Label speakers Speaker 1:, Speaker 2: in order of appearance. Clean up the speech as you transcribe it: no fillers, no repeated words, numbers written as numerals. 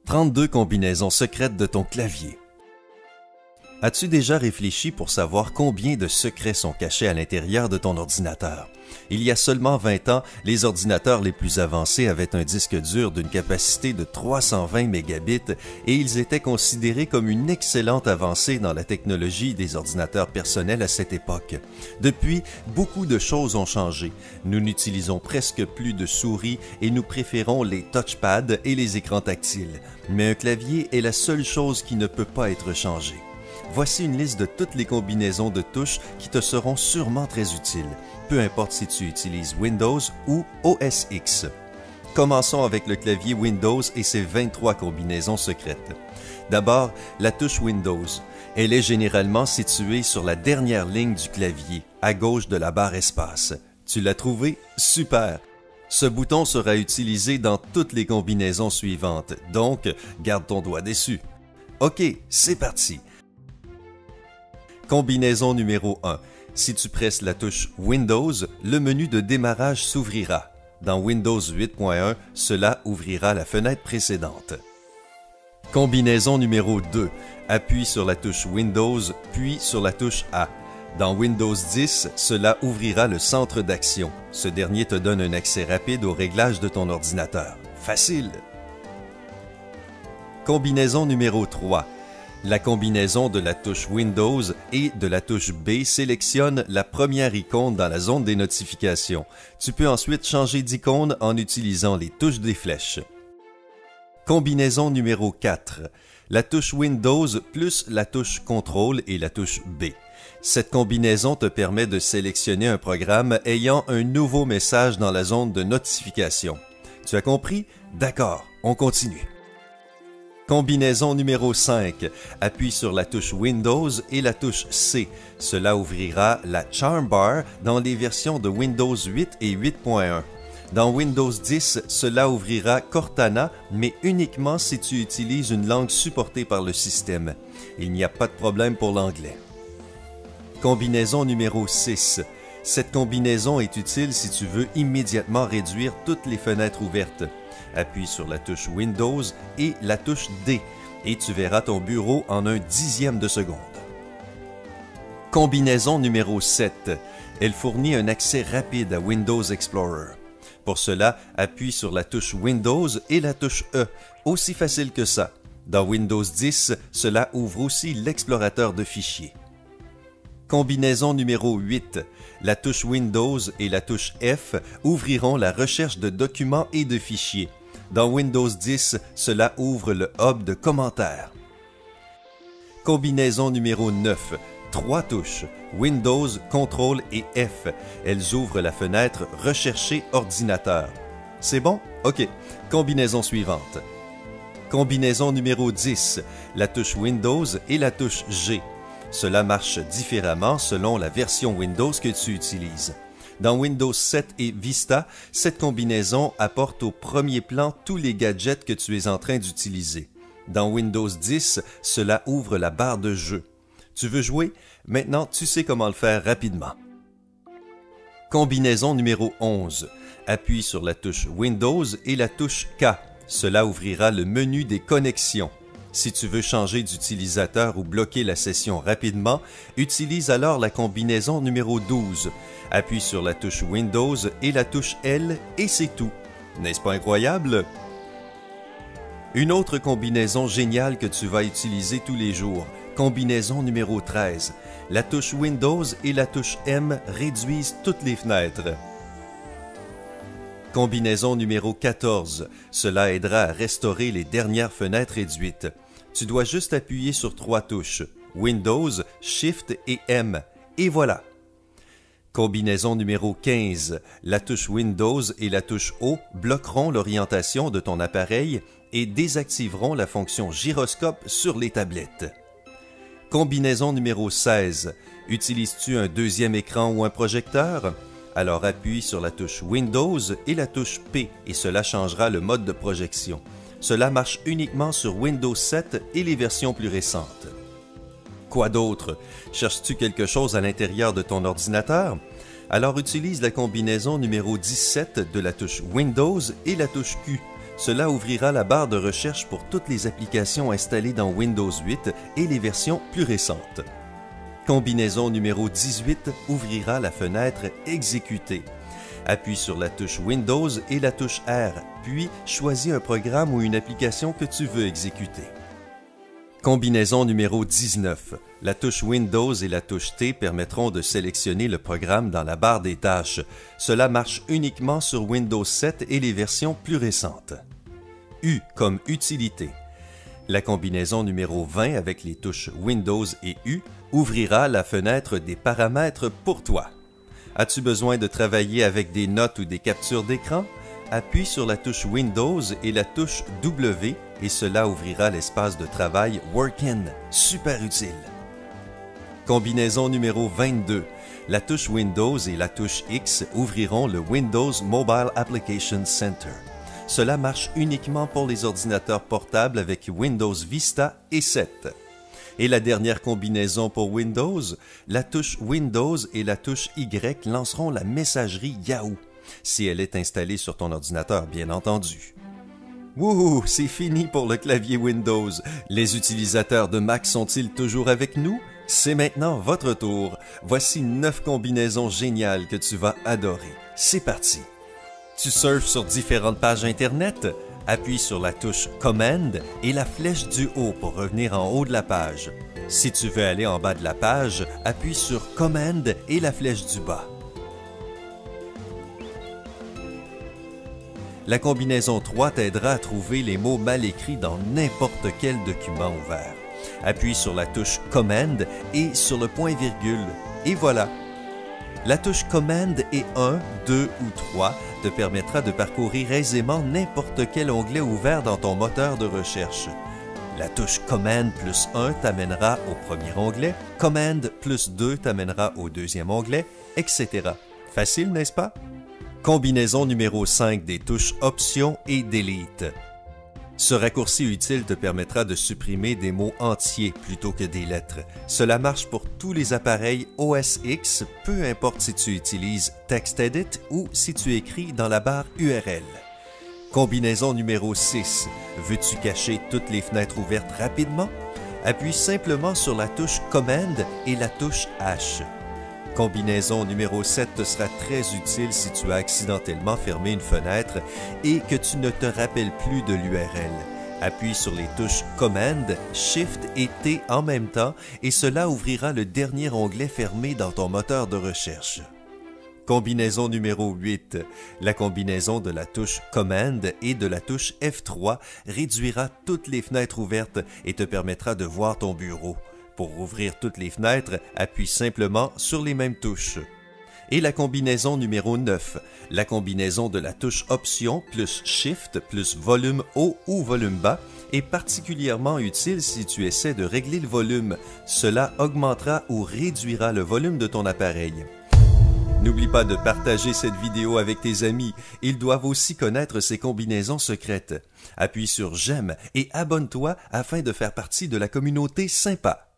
Speaker 1: 32 combinaisons secrètes de ton clavier. As-tu déjà réfléchi pour savoir combien de secrets sont cachés à l'intérieur de ton ordinateur? Il y a seulement 20 ans, les ordinateurs les plus avancés avaient un disque dur d'une capacité de 320 mégabits et ils étaient considérés comme une excellente avancée dans la technologie des ordinateurs personnels à cette époque. Depuis, beaucoup de choses ont changé. Nous n'utilisons presque plus de souris et nous préférons les touchpads et les écrans tactiles. Mais un clavier est la seule chose qui ne peut pas être changée. Voici une liste de toutes les combinaisons de touches qui te seront sûrement très utiles, peu importe si tu utilises Windows ou OS X. Commençons avec le clavier Windows et ses 23 combinaisons secrètes. D'abord, la touche Windows. Elle est généralement située sur la dernière ligne du clavier, à gauche de la barre espace. Tu l'as trouvé? Super! Ce bouton sera utilisé dans toutes les combinaisons suivantes, donc garde ton doigt dessus. OK, c'est parti! Combinaison numéro 1. Si tu presses la touche Windows, le menu de démarrage s'ouvrira. Dans Windows 8.1, cela ouvrira la fenêtre précédente. Combinaison numéro 2. Appuie sur la touche Windows, puis sur la touche A. Dans Windows 10, cela ouvrira le centre d'action. Ce dernier te donne un accès rapide aux réglages de ton ordinateur. Facile! Combinaison numéro 3. La combinaison de la touche Windows et de la touche B sélectionne la première icône dans la zone des notifications. Tu peux ensuite changer d'icône en utilisant les touches des flèches. Combinaison numéro 4. La touche Windows plus la touche Contrôle et la touche B. Cette combinaison te permet de sélectionner un programme ayant un nouveau message dans la zone de notification. Tu as compris? D'accord, on continue. Combinaison numéro 5. Appuie sur la touche Windows et la touche C. Cela ouvrira la Charm Bar dans les versions de Windows 8 et 8.1. Dans Windows 10, cela ouvrira Cortana, mais uniquement si tu utilises une langue supportée par le système. Il n'y a pas de problème pour l'anglais. Combinaison numéro 6. Cette combinaison est utile si tu veux immédiatement réduire toutes les fenêtres ouvertes. Appuie sur la touche Windows et la touche D et tu verras ton bureau en un dixième de seconde. Combinaison numéro 7. Elle fournit un accès rapide à Windows Explorer. Pour cela, appuie sur la touche Windows et la touche E. Aussi facile que ça. Dans Windows 10, cela ouvre aussi l'explorateur de fichiers. Combinaison numéro 8. La touche Windows et la touche F ouvriront la recherche de documents et de fichiers. Dans Windows 10, cela ouvre le hub de commentaires. Combinaison numéro 9. 3 touches, Windows, Contrôle et F. Elles ouvrent la fenêtre « Rechercher ordinateur ». C'est bon? OK. Combinaison suivante. Combinaison numéro 10. La touche Windows et la touche G. Cela marche différemment selon la version Windows que tu utilises. Dans Windows 7 et Vista, cette combinaison apporte au premier plan tous les gadgets que tu es en train d'utiliser. Dans Windows 10, cela ouvre la barre de jeu. Tu veux jouer? Maintenant, tu sais comment le faire rapidement. Combinaison numéro 11. Appuie sur la touche Windows et la touche K. Cela ouvrira le menu des connexions. Si tu veux changer d'utilisateur ou bloquer la session rapidement, utilise alors la combinaison numéro 12. Appuie sur la touche Windows et la touche L et c'est tout. N'est-ce pas incroyable? Une autre combinaison géniale que tu vas utiliser tous les jours. Combinaison numéro 13. La touche Windows et la touche M réduisent toutes les fenêtres. Combinaison numéro 14. Cela aidera à restaurer les dernières fenêtres réduites. Tu dois juste appuyer sur 3 touches, Windows, Shift et M. Et voilà! Combinaison numéro 15. La touche Windows et la touche O bloqueront l'orientation de ton appareil et désactiveront la fonction gyroscope sur les tablettes. Combinaison numéro 16. Utilises-tu un deuxième écran ou un projecteur? Alors appuie sur la touche Windows et la touche P et cela changera le mode de projection. Cela marche uniquement sur Windows 7 et les versions plus récentes. Quoi d'autre? Cherches-tu quelque chose à l'intérieur de ton ordinateur? Alors utilise la combinaison numéro 17 de la touche Windows et la touche Q. Cela ouvrira la barre de recherche pour toutes les applications installées dans Windows 8 et les versions plus récentes. Combinaison numéro 18 ouvrira la fenêtre Exécuter. Appuie sur la touche Windows et la touche R, puis choisis un programme ou une application que tu veux exécuter. Combinaison numéro 19. La touche Windows et la touche T permettront de sélectionner le programme dans la barre des tâches. Cela marche uniquement sur Windows 7 et les versions plus récentes. U comme utilité. La combinaison numéro 20 avec les touches Windows et U ouvrira la fenêtre des paramètres pour toi. As-tu besoin de travailler avec des notes ou des captures d'écran? Appuie sur la touche Windows et la touche W et cela ouvrira l'espace de travail Workin. Super utile! Combinaison numéro 22. La touche Windows et la touche X ouvriront le Windows Mobile Application Center. Cela marche uniquement pour les ordinateurs portables avec Windows Vista et 7. Et la dernière combinaison pour Windows, la touche Windows et la touche Y lanceront la messagerie Yahoo, si elle est installée sur ton ordinateur, bien entendu. Wouhou, c'est fini pour le clavier Windows. Les utilisateurs de Mac sont-ils toujours avec nous? C'est maintenant votre tour. Voici 9 combinaisons géniales que tu vas adorer. C'est parti! Tu surfes sur différentes pages Internet? Appuie sur la touche Command et la flèche du haut pour revenir en haut de la page. Si tu veux aller en bas de la page, appuie sur Command et la flèche du bas. La combinaison 3 t'aidera à trouver les mots mal écrits dans n'importe quel document ouvert. Appuie sur la touche Command et sur le point-virgule. Et voilà! La touche Command et 1, 2 ou 3 te permettra de parcourir aisément n'importe quel onglet ouvert dans ton moteur de recherche. La touche Command plus 1 t'amènera au premier onglet, Command plus 2 t'amènera au deuxième onglet, etc. Facile, n'est-ce pas? Combinaison numéro 5 des touches Options et Delete. Ce raccourci utile te permettra de supprimer des mots entiers plutôt que des lettres. Cela marche pour tous les appareils OS X, peu importe si tu utilises TextEdit ou si tu écris dans la barre URL. Combinaison numéro 6. Veux-tu cacher toutes les fenêtres ouvertes rapidement? Appuie simplement sur la touche Command et la touche H. Combinaison numéro 7 te sera très utile si tu as accidentellement fermé une fenêtre et que tu ne te rappelles plus de l'URL. Appuie sur les touches Command, Shift et T en même temps et cela ouvrira le dernier onglet fermé dans ton moteur de recherche. Combinaison numéro 8. La combinaison de la touche Command et de la touche F3 réduira toutes les fenêtres ouvertes et te permettra de voir ton bureau. Pour ouvrir toutes les fenêtres, appuie simplement sur les mêmes touches. Et la combinaison numéro 9, la combinaison de la touche Option plus Shift plus volume haut ou volume bas est particulièrement utile si tu essaies de régler le volume. Cela augmentera ou réduira le volume de ton appareil. N'oublie pas de partager cette vidéo avec tes amis. Ils doivent aussi connaître ces combinaisons secrètes. Appuie sur J'aime et abonne-toi afin de faire partie de la communauté sympa.